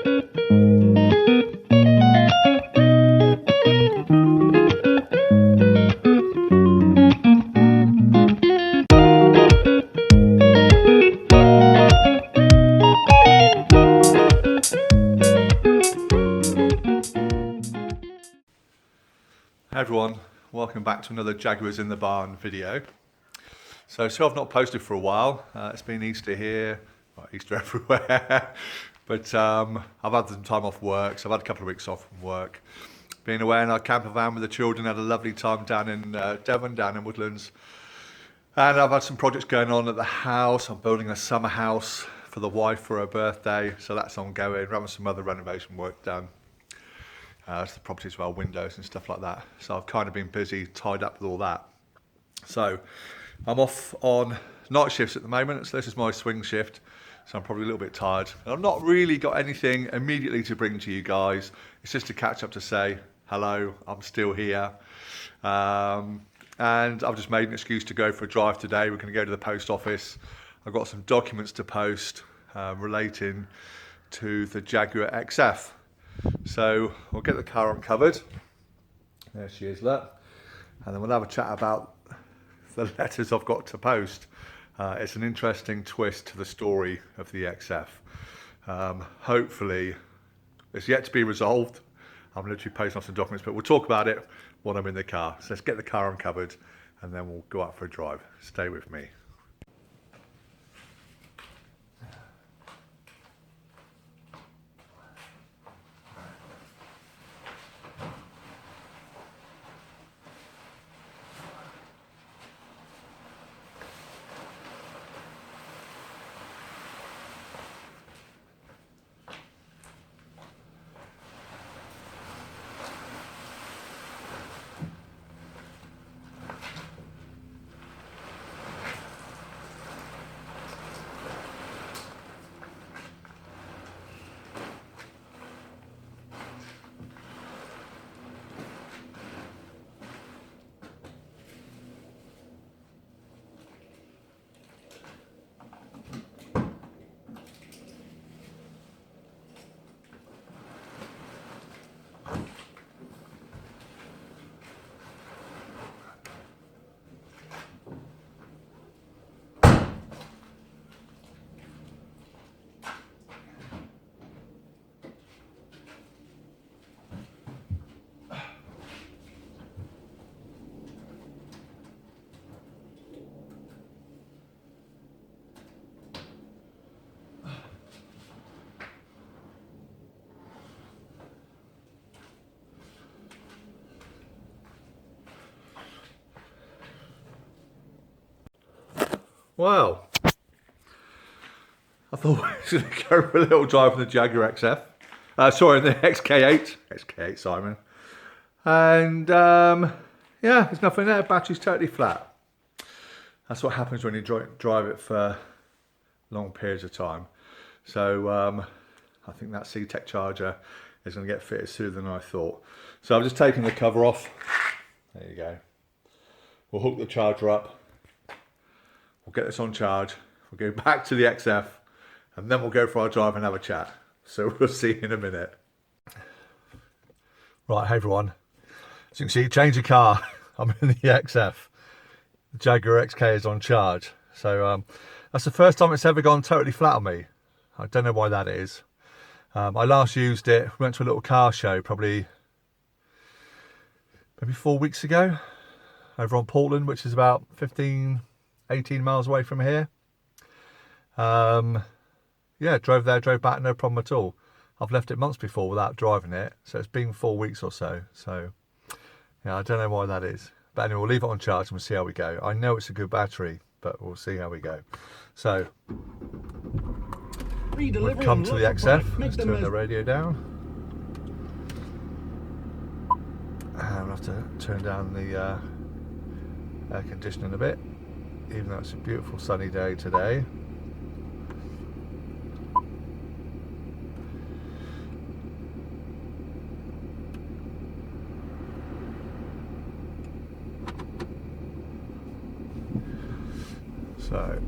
Hey everyone, welcome back to another Jaguars in the Barn video. So I've not posted for a while. It's been Easter here, well, Easter everywhere. But I've had some time off work, so I've had a couple of weeks off from work. Being away in our camper van with the children, had a lovely time down in Devon, down in Woodlands. And I've had some projects going on at the house. I'm building a summer house for the wife for her birthday, so that's ongoing. We're having some other renovation work done. It's the property as well, windows and stuff like that. So I've kind of been busy, tied up with all that. So I'm off on night shifts at the moment. So this is my swing shift. So I'm probably a little bit tired. And I've not really got anything immediately to bring to you guys. It's just to catch up to say, hello, I'm still here. And I've just made an excuse to go for a drive today. We're going to go to the post office. I've got some documents to post relating to the Jaguar XF. So we'll get the car uncovered. There she is, look. And then we'll have a chat about the letters I've got to post. It's an interesting twist to the story of the XF. Hopefully, it's yet to be resolved. I'm literally posting off some documents, but we'll talk about it when I'm in the car. So let's get the car uncovered and then we'll go out for a drive. Stay with me. Wow, I thought we were going to go for a little drive in the Jaguar XF. Sorry, the XK8, Simon. And yeah, there's nothing there, battery's totally flat. That's what happens when you drive it for long periods of time. So I think that C-Tech charger is going to get fitted sooner than I thought. So I've just taken the cover off. There you go. We'll hook the charger up. We'll get this on charge, we'll go back to the XF, and then we'll go for our drive and have a chat. So we'll see you in a minute. Right, hey everyone. As you can see, change of car. I'm in the XF. The Jaguar XK is on charge. So that's the first time it's ever gone totally flat on me. I don't know why that is. I last used it, went to a little car show probably maybe 4 weeks ago over on Portland, which is about 18 miles away from here. Yeah, drove there, drove back, no problem at all. I've left it months before without driving it, so it's been 4 weeks or so. So yeah, I don't know why that is. But anyway, we'll leave it on charge and we'll see how we go. I know it's a good battery, but we'll see how we go. So we'll come to the XF. Let's turn the radio down. And we'll have to turn down the air conditioning a bit, even though it's a beautiful sunny day today. So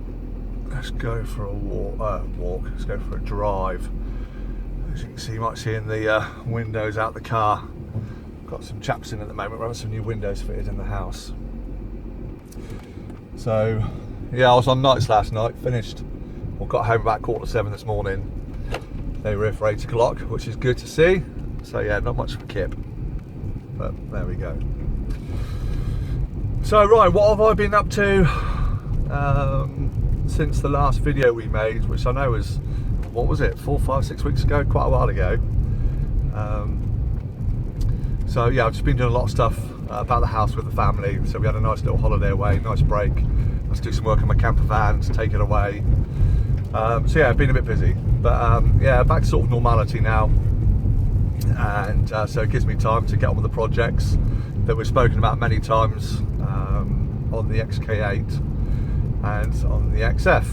let's go for a walk. Let's go for a drive. As you can see, you might see in the windows out the car. Got some chaps in at the moment. We're having some new windows fitted in the house. So yeah, I was on nights last night, finished, or got home about 7:15 this morning. They were here for 8 o'clock, which is good to see. So yeah, not much of a kip, but there we go. So right, what have I been up to since the last video we made, which I know was, what was it, 4, 5, 6 weeks ago, quite a while ago. So yeah, I've just been doing a lot of stuff about the house with the family. So we had a nice little holiday away, nice break. Let's do some work on my camper van to take it away. So yeah, I've been a bit busy, but yeah, back to sort of normality now. And so it gives me time to get on with the projects that we've spoken about many times on the XK8 and on the XF.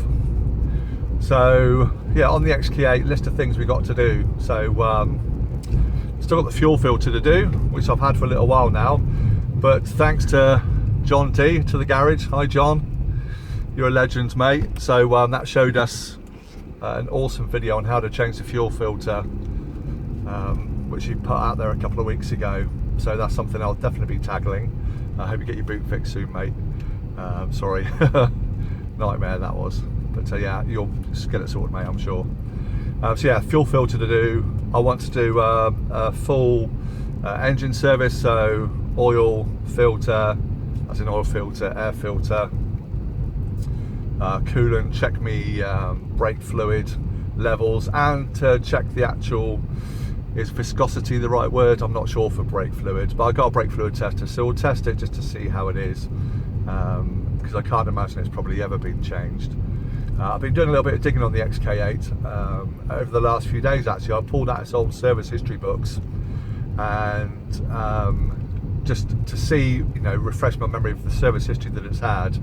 So yeah, on the XK8, list of things we got to do. So still got the fuel filter to do, which I've had for a little while now, but thanks to John T to the garage. Hi John, you're a legend, mate. So that showed us an awesome video on how to change the fuel filter, which you put out there a couple of weeks ago. So that's something I'll definitely be tackling. I hope you get your boot fixed soon, mate. Sorry, nightmare that was. But yeah, you'll just get it sorted, mate, I'm sure. So yeah, fuel filter to do. I want to do a full engine service, so oil filter, as in oil filter, air filter, coolant, check me brake fluid levels, and to check the actual, is viscosity the right word? I'm not sure for brake fluid, but I got a brake fluid tester, so we'll test it just to see how it is, because I can't imagine it's probably ever been changed. I've been doing a little bit of digging on the XK8 over the last few days. Actually, I pulled out its old service history books and just to see, you know, refresh my memory of the service history that it's had,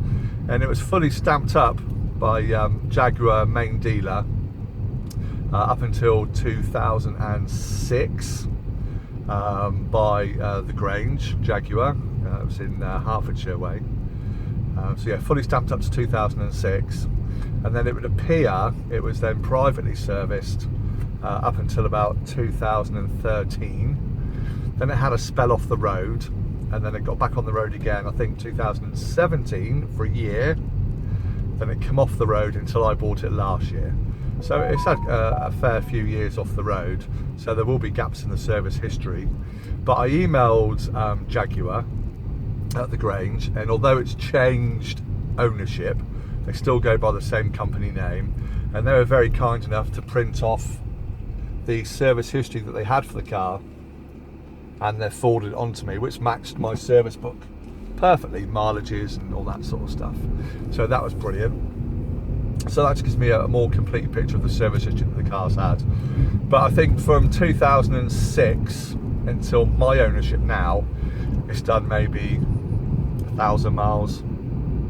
and it was fully stamped up by Jaguar main dealer up until 2006 by the Grange Jaguar. It was in Hertfordshire way. So yeah, fully stamped up to 2006. And then it would appear it was then privately serviced up until about 2013. Then it had a spell off the road, and then it got back on the road again, I think 2017 for a year. Then it came off the road until I bought it last year. So it's had a fair few years off the road, so there will be gaps in the service history. But I emailed Jaguar at the Grange, and although it's changed ownership, they still go by the same company name, and they were very kind enough to print off the service history that they had for the car, and they forwarded it on to me, which matched my service book perfectly, mileages and all that sort of stuff. So that was brilliant. So that gives me a more complete picture of the service history that the car's had. But I think from 2006 until my ownership now, it's done maybe 1,000 miles,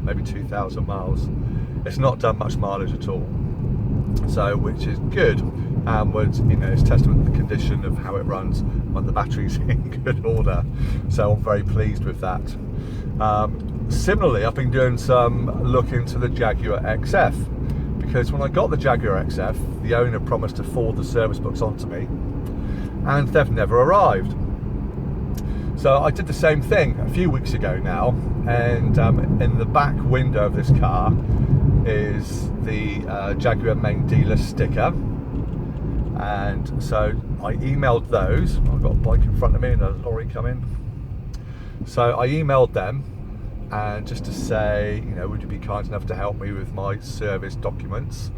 maybe 2,000 miles. It's not done much mileage at all, so which is good, and would, you know, it's testament to the condition of how it runs when the battery's in good order. So I'm very pleased with that. Similarly, I've been doing some look into the Jaguar XF, because when I got the Jaguar XF, the owner promised to forward the service books on to me, and they've never arrived. So I did the same thing a few weeks ago now, and in the back window of this car is the Jaguar main dealer sticker, and so I emailed those. I've got a bike in front of me and a lorry coming. So I emailed them, and just to say, you know, would you be kind enough to help me with my service documents?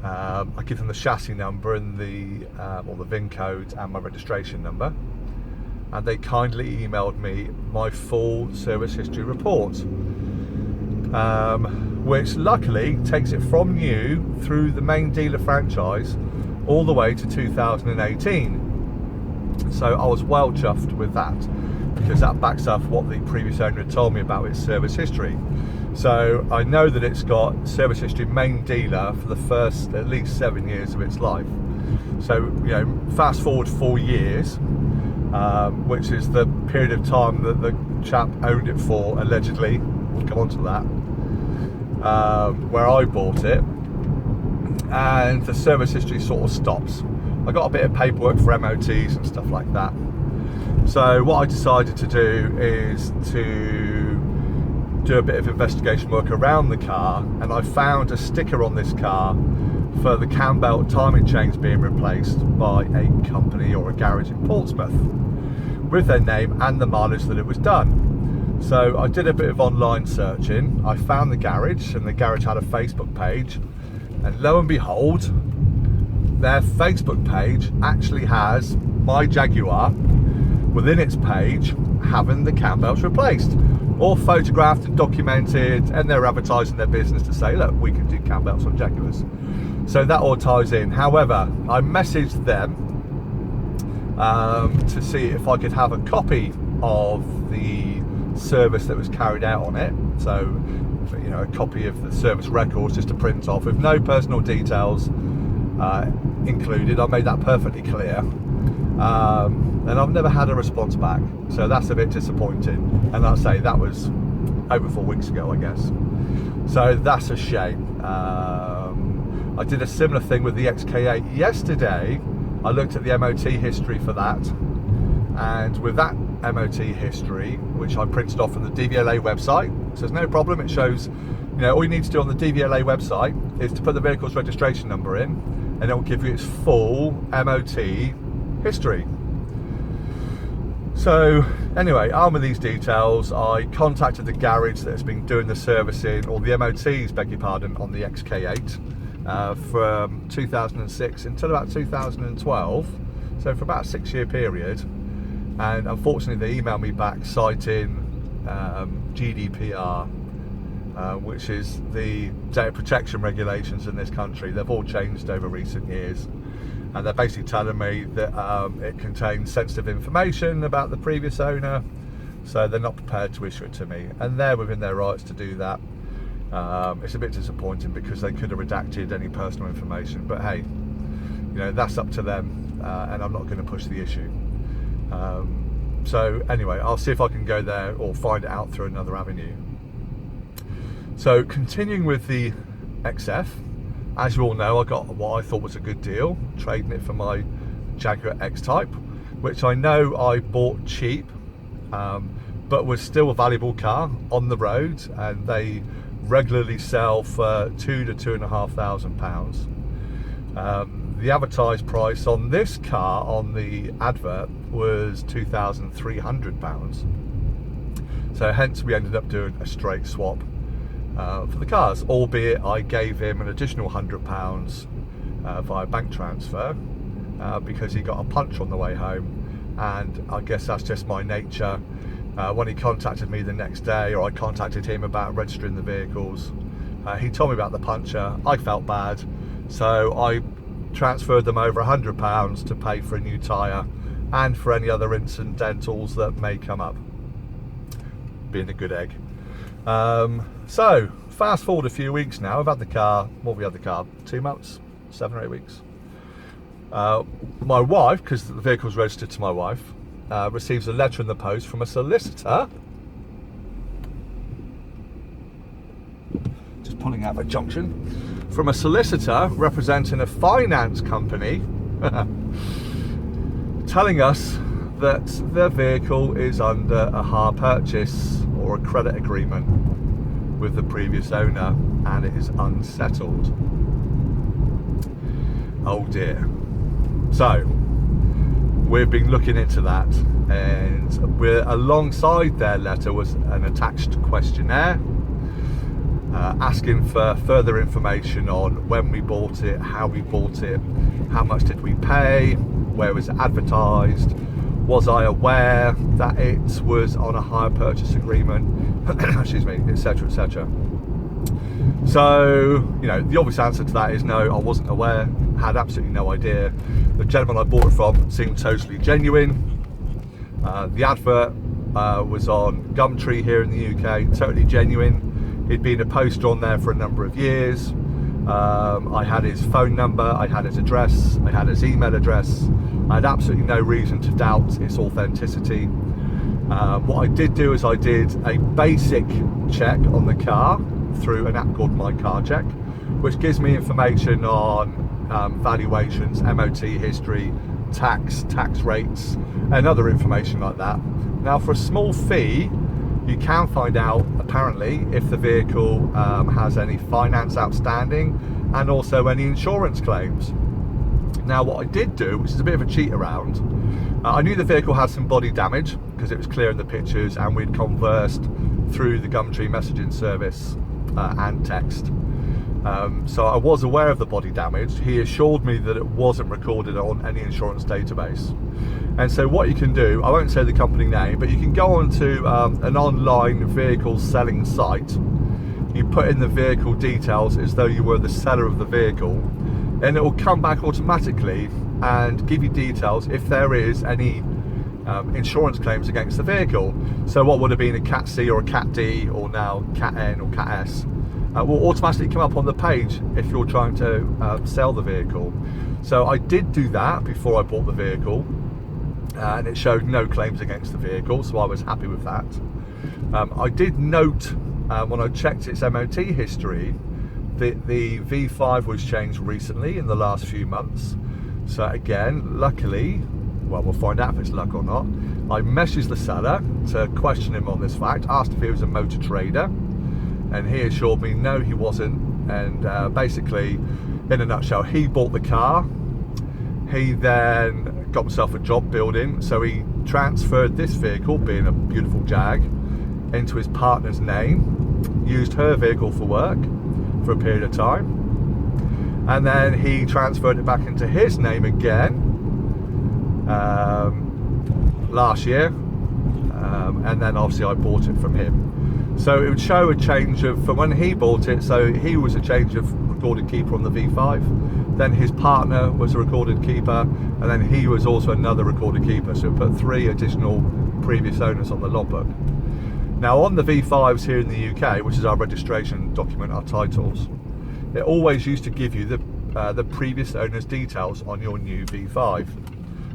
I give them the chassis number and the VIN code and my registration number. And they kindly emailed me my full service history report, which luckily takes it from new through the main dealer franchise all the way to 2018. So I was well chuffed with that, because that backs up what the previous owner had told me about its service history. So I know that it's got service history main dealer for the first at least 7 years of its life. So, you know, fast forward 4 years, which is the period of time that the chap owned it for, allegedly. We'll come on to that. Where I bought it, and the service history sort of stops. I got a bit of paperwork for MOTs and stuff like that. So what I decided to do is to do a bit of investigation work around the car, and I found a sticker on this car for the cam belt timing chains being replaced by a company or a garage in Portsmouth with their name and the mileage that it was done. So I did a bit of online searching. I found the garage, and the garage had a Facebook page, and lo and behold, their Facebook page actually has my Jaguar within its page having the cam belts replaced, all photographed and documented, and they're advertising their business to say, look, we can do cam belts on Jaguars. So that all ties in. However, I messaged them to see if I could have a copy of the service that was carried out on it. So, you know, a copy of the service records just to print off with no personal details included. I made that perfectly clear. And I've never had a response back. So that's a bit disappointing. And I'll say that was over 4 weeks ago, I guess. So that's a shame. I did a similar thing with the XK8 yesterday. I looked at the MOT history for that, and with that MOT history, which I printed off from the DVLA website, so there's no problem. It shows, you know, all you need to do on the DVLA website is to put the vehicle's registration number in, and it will give you its full MOT history. So anyway, armed with these details, I contacted the garage that's been doing the servicing, or the MOTs, beg your pardon, on the XK8 from 2006 until about 2012, so for about a 6-year period. And unfortunately they emailed me back citing GDPR, which is the data protection regulations in this country. They've all changed over recent years, and they're basically telling me that it contains sensitive information about the previous owner, so they're not prepared to issue it to me, and they're within their rights to do that. It's a bit disappointing because they could have redacted any personal information, but hey, you know, that's up to them, and I'm not going to push the issue. So anyway, I'll see if I can go there or find it out through another avenue. So continuing with the XF, as you all know, I got what I thought was a good deal, trading it for my Jaguar X-Type, which I know I bought cheap, but was still a valuable car on the road, and they regularly sell for £2,000 to £2,500. The advertised price on this car on the advert was £2,300, so hence we ended up doing a straight swap for the cars, albeit I gave him an additional £100 via bank transfer because he got a punch on the way home, and I guess that's just my nature. When he contacted me the next day, or I contacted him about registering the vehicles, he told me about the puncher. I felt bad, so I transferred them over £100 to pay for a new tyre and for any other incidentals that may come up, being a good egg. So fast forward a few weeks now, I've had the car, what have we had the car, 2 months, 7 or 8 weeks. My wife, because the vehicle's registered to my wife, receives a letter in the post from a solicitor, just pulling out a junction, from a solicitor representing a finance company telling us that their vehicle is under a hire purchase or a credit agreement with the previous owner, and it is unsettled. Oh dear. So we've been looking into that, and we're alongside their letter was an attached questionnaire asking for further information on when we bought it, how we bought it, how much did we pay, where was it advertised, was I aware that it was on a hire purchase agreement, excuse me, etc, etc. So, you know, the obvious answer to that is no, I wasn't aware, had absolutely no idea. The gentleman I bought it from seemed totally genuine. The advert was on Gumtree here in the UK, totally genuine. He'd been a poster on there for a number of years. I had his phone number, I had his address, I had his email address. I had absolutely no reason to doubt its authenticity. What I did do is I did a basic check on the car through an app called My Car Check, which gives me information on valuations, MOT history, tax rates, and other information like that. Now, for a small fee, you can find out apparently if the vehicle has any finance outstanding and also any insurance claims. Now, what I did do, which is a bit of a cheat around, I knew the vehicle had some body damage because it was clear in the pictures and we'd conversed through the Gumtree messaging service and text. So I was aware of the body damage. He assured me that it wasn't recorded on any insurance database. And so what you can do, I won't say the company name, but you can go onto an online vehicle selling site. You put in the vehicle details as though you were the seller of the vehicle, and it will come back automatically and give you details if there is any insurance claims against the vehicle. So what would have been a Cat C or a Cat D, or now Cat N or Cat S, will automatically come up on the page if you're trying to sell the vehicle. So I did do that before I bought the vehicle, and it showed no claims against the vehicle, so I was happy with that. I did note when I checked its MOT history that the V5 was changed recently in the last few months. So again, luckily, well, we'll find out if it's luck or not, I messaged the seller to question him on this fact, asked if he was a motor trader, and he assured me no, he wasn't. And basically, in a nutshell, he bought the car. He then got himself a job building, so he transferred this vehicle, being a beautiful Jag, into his partner's name, used her vehicle for work for a period of time, and then he transferred it back into his name again last year, and then obviously I bought it from him. So it would show a change of, from when he bought it, so he was a change of recorded keeper on the V5, then his partner was a recorded keeper, and then he was also another recorded keeper, so it put 3 additional previous owners on the logbook. Now, on the V5s here in the UK, which is our registration document, our titles, it always used to give you the previous owner's details on your new V5.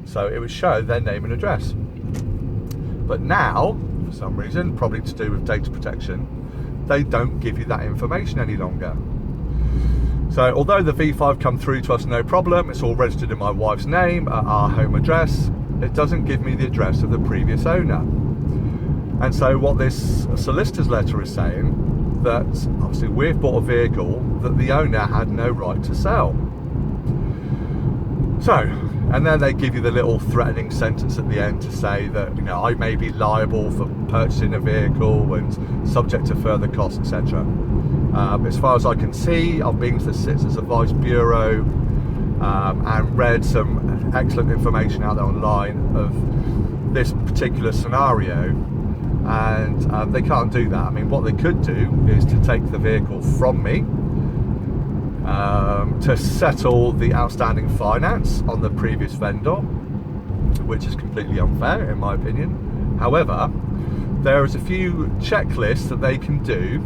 So it would show their name and address. But now, for some reason, probably to do with data protection, they don't give you that information any longer. So although the V5 come through to us no problem, it's all registered in my wife's name at our home address, it doesn't give me the address of the previous owner. And so what this solicitor's letter is saying, that obviously we've bought a vehicle that the owner had no right to sell. So, and then they give you the little threatening sentence at the end to say that, you know, I may be liable for purchasing a vehicle and subject to further costs, etc. As far as I can see, I've been to the Citizens Advice Bureau and read some excellent information out there online of this particular scenario, and they can't do that. I mean, what they could do is to take the vehicle from me, to settle the outstanding finance on the previous vendor, which is completely unfair in my opinion. However, there is a few checklists that they can do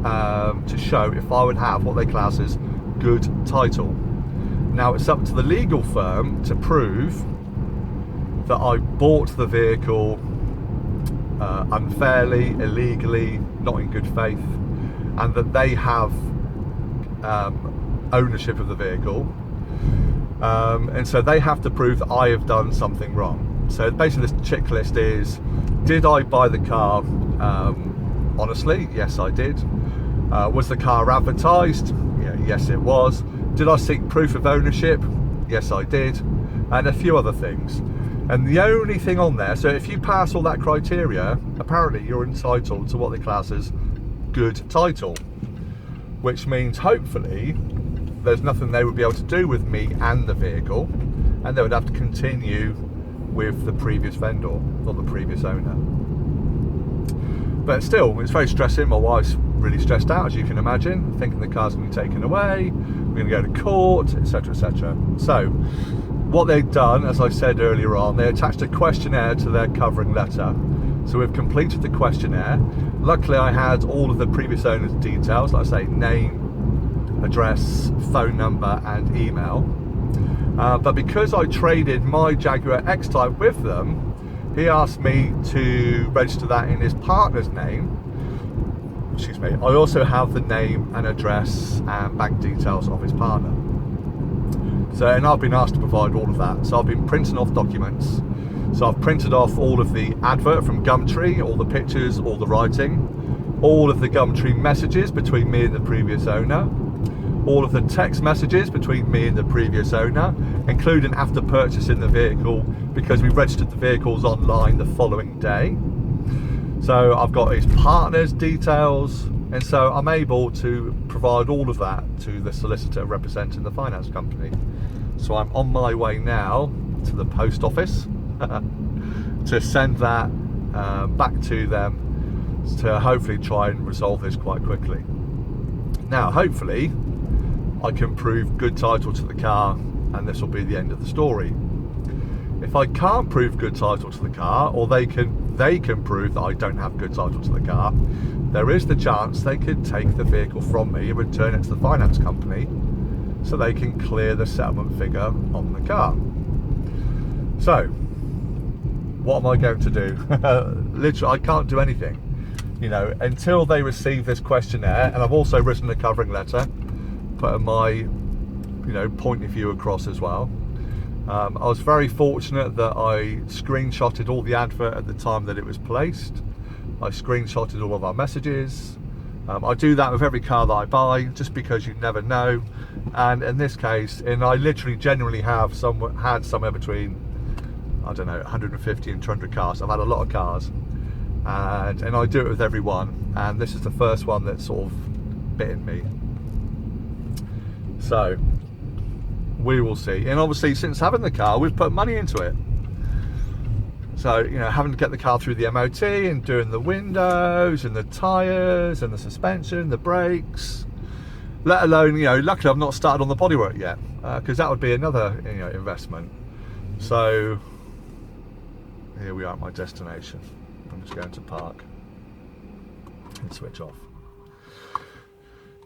to show if I would have what they class as good title. Now, it's up to the legal firm to prove that I bought the vehicle unfairly, illegally, not in good faith, and that they have ownership of the vehicle, and so they have to prove that I have done something wrong. So basically this checklist is, did I buy the car honestly? Yes, I did. Was the car advertised? Yeah, yes, it was. Did I seek proof of ownership? Yes, I did. And a few other things. And the only thing on there, so if you pass all that criteria, apparently you're entitled to what they class as good title, which means hopefully there's nothing they would be able to do with me and the vehicle, and they would have to continue with the previous vendor or the previous owner. But still, it's very stressing. My wife's really stressed out, as you can imagine, thinking the car's going to be taken away, we're going to go to court, etc, etc. So what they've done, as I said earlier on, they attached a questionnaire to their covering letter. So we've completed the questionnaire. Luckily I had all of the previous owner's details, like I say, name, address, phone number and email. But because I traded my Jaguar X-Type with them, he asked me to register that in his partner's name. Excuse me. I also have the name and address and bank details of his partner. So, and I've been asked to provide all of that. So I've been printing off documents. So I've printed off all of the advert from Gumtree, all the pictures, all the writing, all of the Gumtree messages between me and the previous owner, all of the text messages between me and the previous owner, including after purchasing the vehicle, because we registered the vehicles online the following day. So I've got his partner's details, and so I'm able to provide all of that to the solicitor representing the finance company. So I'm on my way now to the post office to send that back to them to hopefully try and resolve this quite quickly. Now, hopefully, I can prove good title to the car, and this will be the end of the story. If I can't prove good title to the car, or they can prove that I don't have good title to the car, there is the chance they could take the vehicle from me and return it to the finance company so they can clear the settlement figure on the car. So, what am I going to do? Literally, I can't do anything, you know, until they receive this questionnaire. And I've also written a covering letter, putting my, you know, point of view across as well. I was very fortunate that I screenshotted all the advert at the time that it was placed. I screenshotted all of our messages. I do that with every car that I buy, just because you never know. And in this case, and I literally genuinely have had somewhere between, I don't know, 150 and 200 cars. I've had a lot of cars, and I do it with every one. And this is the first one that's sort of bitten me. So we will see. And obviously, since having the car, we've put money into it. So, you know, having to get the car through the MOT and doing the windows and the tyres and the suspension, the brakes, let alone, you know, luckily I've not started on the bodywork yet, because that would be another, you know, investment. So here we are at my destination. I'm just going to park and switch off.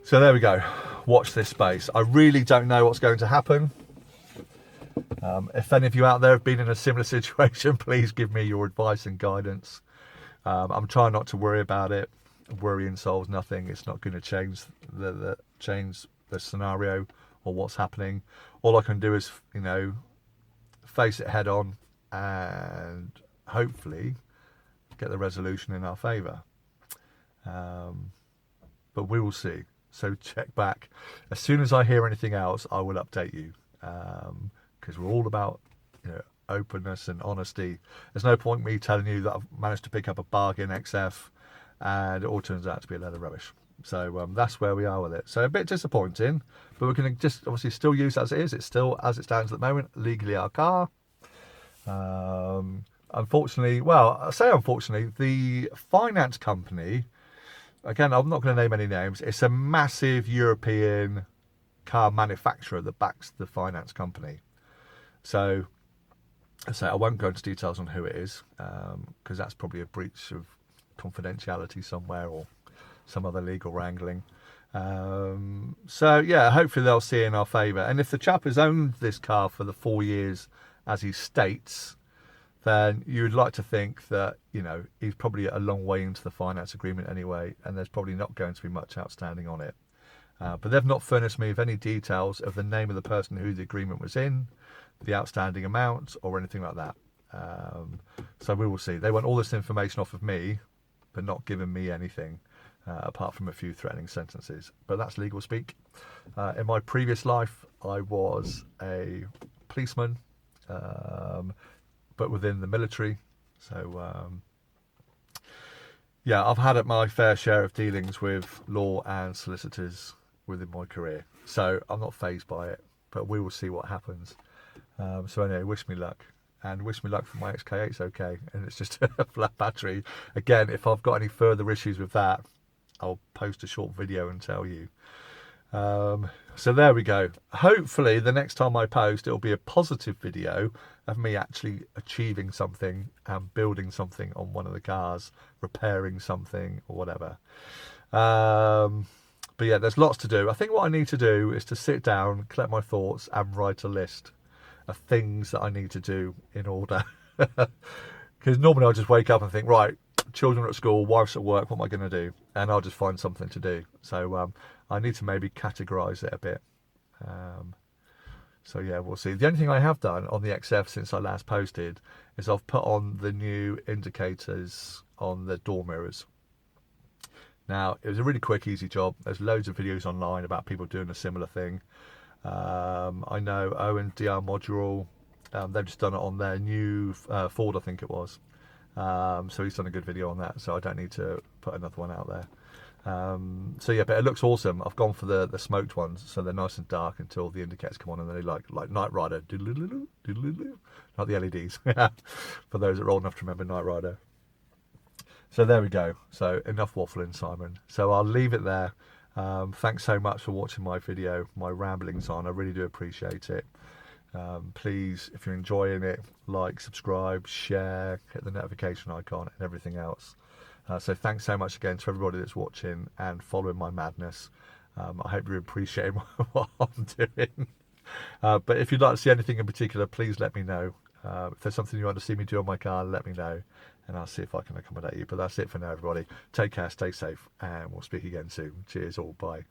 So there we go. Watch this space. I really don't know what's going to happen. If any of you out there have been in a similar situation, please give me your advice and guidance. I'm trying not to worry about it. Worrying solves nothing. It's not going to change the scenario or what's happening. All I can do is, you know, face it head on and hopefully get the resolution in our favour. But we will see. So check back. As soon as I hear anything else, I will update you. Because we're all about, you know, openness and honesty. There's no point me telling you that I've managed to pick up a bargain XF and it all turns out to be a load of rubbish. So that's where we are with it. So a bit disappointing, but we're going to just obviously still use it as it is. It's still, as it stands at the moment, legally our car. Unfortunately, well, I say unfortunately, the finance company, again, I'm not going to name any names, it's a massive European car manufacturer that backs the finance company. So I won't go into details on who it is, because that's probably a breach of confidentiality somewhere or some other legal wrangling. So yeah, hopefully they'll see in our favour. And if the chap has owned this car for the 4 years, as he states, then you'd like to think that, you know, he's probably a long way into the finance agreement anyway, and there's probably not going to be much outstanding on it. But they've not furnished me with any details of the name of the person who the agreement was in, the outstanding amount, or anything like that. So we will see. They want all this information off of me, but not giving me anything, apart from a few threatening sentences. But that's legal speak. In my previous life, I was a policeman, but within the military. So yeah, I've had my fair share of dealings with law and solicitors within my career. So I'm not fazed by it, but we will see what happens. So anyway, wish me luck. And wish me luck for my XK8, it's okay. And it's just a flat battery. Again, if I've got any further issues with that, I'll post a short video and tell you. So there we go. Hopefully the next time I post, it'll be a positive video of me actually achieving something and building something on one of the cars, repairing something or whatever. But yeah, there's lots to do. I think what I need to do is to sit down, collect my thoughts and write a list of things that I need to do in order. Because normally I'll just wake up and think, right, children are at school, wife's at work, what am I going to do? And I'll just find something to do. So I need to maybe categorise it a bit. So yeah, we'll see. The only thing I have done on the XF since I last posted is I've put on the new indicators on the door mirrors. Now, it was a really quick, easy job. There's loads of videos online about people doing a similar thing. I know Owen DR Module, they've just done it on their new Ford, I think it was. So he's done a good video on that, so I don't need to put another one out there. So yeah, but it looks awesome. I've gone for the smoked ones, so they're nice and dark until the indicators come on, and then they like Knight Rider, not the LEDs, for those that are old enough to remember Knight Rider. So there we go. So enough waffling, Simon. So I'll leave it there. Thanks so much for watching my video, my ramblings on. I really do appreciate it. Please, if you're enjoying it, like, subscribe, share, hit the notification icon and everything else. So thanks so much again to everybody that's watching and following my madness. I hope you're appreciating what I'm doing. But if you'd like to see anything in particular, please let me know. If there's something you want to see me do on my car, let me know, and I'll see if I can accommodate you. But that's it for now, everybody. Take care, stay safe, and we'll speak again soon. Cheers all, bye.